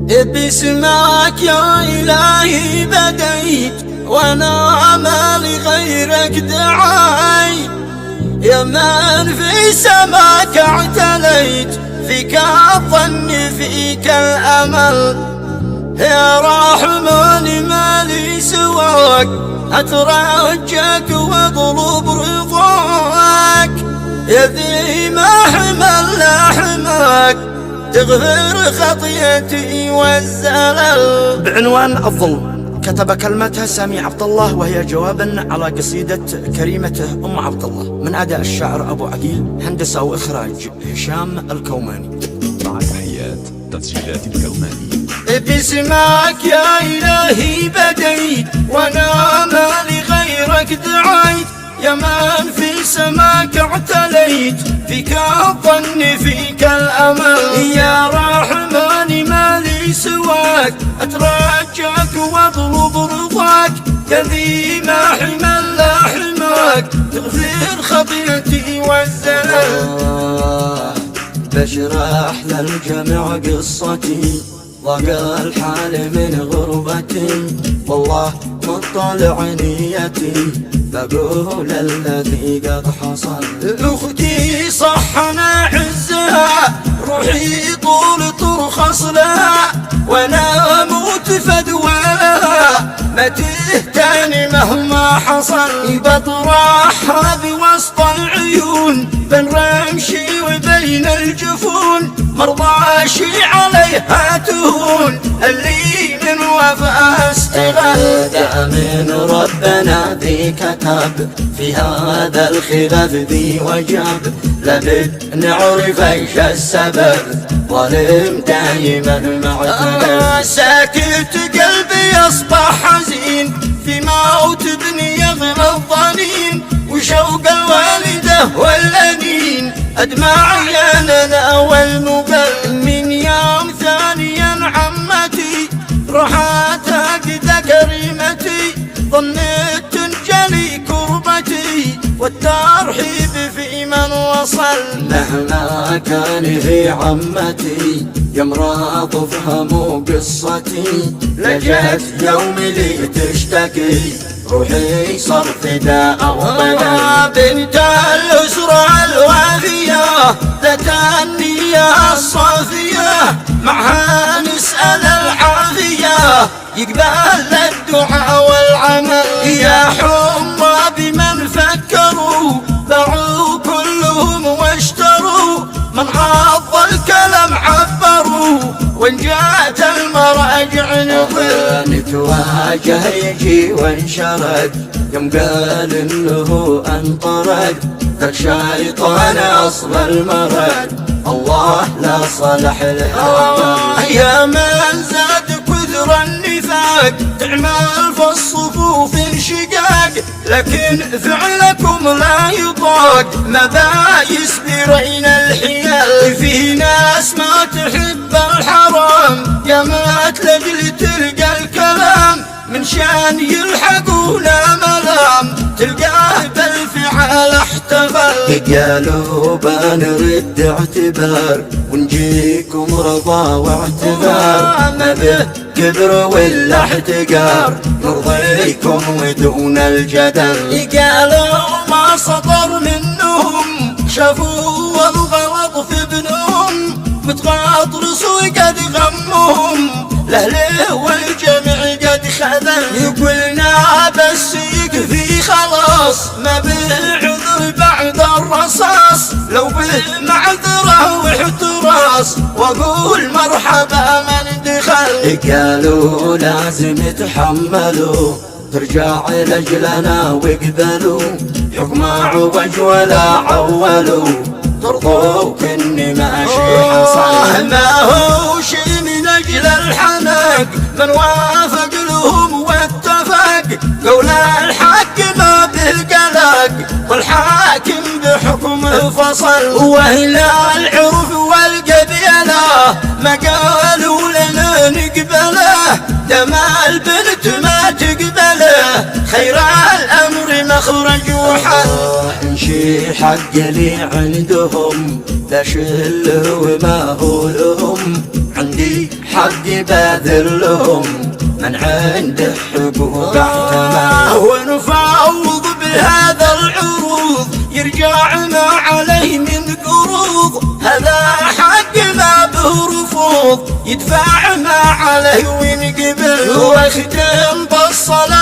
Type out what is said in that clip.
باسمك يا إلهي بديت وانا ما لغيرك دعيت، يا من في سماك اعتليت، فيك الظن فيك الامل، يا رحمن ما لي سواك، اترجاك واطلب رضاك، يا ذي ما حمل لا حماك، تغفر خطيتي والزلل. بعنوان الظلم كتب كلمتها سامي عبد الله، وهي جوابا على قصيدة كريمته أم عبد الله، من أداء الشاعر أبو عقيل، هندسة وإخراج هشام الكوماني. مع تحيات تسجيلات الكوماني. باسمك يا إلهي بديت وانا ما لغيرك دعيت، يا من في سماك اعتليت، فيك الظن فيك الامل، يا رحمن ما لي سواك، اترجاك واطلب رضاك، يا ذي ما حمل لا حماك، تغفر خطيئتي والزلل. بشرح للجميع قصتي، ضاق الحال من غربتي، والله مطلع نيتي، بقول الذي قد حصل. اختي صح انا عزها، روحي طول ترخص لها، وانا اموت فدواها، ما تهتاني مهما حصل، بطرحها بوسط العيون، بين رمشي وبين الجفون، مرضاشي عليها تهون، اللي من وفاها استغل. من ربنا ذي كتب، في هذا الخلاف ذي وجب، لابد نعرف ايش السبب، ظالم دايما معتدل. ساكت قلبي اصبح حزين، في موت ابني يغلى الظنين، وشوق الوالده والانين، ادمعي انا والمبل، من يوم ثانيا عمتي رحت اجد كريمتي، ظنيت تنجلي كربتي، والترحيب في من وصل. مهما كان هي عمتي يا امراض افهموا قصتي، لجأت يوم لي تشتكي، روحي صار فداء وبدل. بنت الأسرة الوافية ذات النية الصافية، معها نسأل العافية، يقبل الدعاء والعمل، يا حمى بمن فكروا، باعوا كلهم واشتروا، من عض الكلام عبروا، وان جاءت المراجع نظر. نتواجه يجي وانشرد، يوم قال انه انطرد، ذاك شيطان اصل المرد، الله لا صلح له. يا من زاد كثر النفاق، تعمل في الصفوف انشقاق، لكن فعلكم لا يطاق، ما بايس برين الحيال، في ناس ما تحب الحرام، يا ما تلاقي تلقى الكلام، من شان يلحقونا ملام، تلقاه بالفعل احتفل. قالوا بنرد اعتبار، ونجيكم رضا واعتذار، ما به كبر ولا احتقار، نرضيكم ودون الجدل. قالوا ما صدر منهم، شافوا الغلط في ابنهم، متغطرس وقد غمهم، لأهله والجميع قد خذل، يقولنا بس يكفي خلاص، ما بالعذر بعد الرصاص، لو به معذرة واحتراس، واقول مرحبا من دخل. قالوا لازم يتحملوا، ترجع لأجلنا واقبلوا، حكم عوج ولا عولوا، ترضوا كني ماشي حصل. ما هو شي من اجل الحنق، من وافق لهم واتفق، قول الحق ما بالقلق، والحاكم بحكمه فصل، واهل العرف والقبيله ما قالوا لنا نقبله، دم البنت ما تقبله، خير الامر مخرج وحل. امشي حق لي عندهم، لا شله وما هو لهم، عندي الحق باذلهم من عنده حقوق احتمال. ونفاوض بهذا العروض يرجع ما عليه من قروض، هذا حق ما به رفوض يدفع ما عليه وينقبل. واختم بالصلاة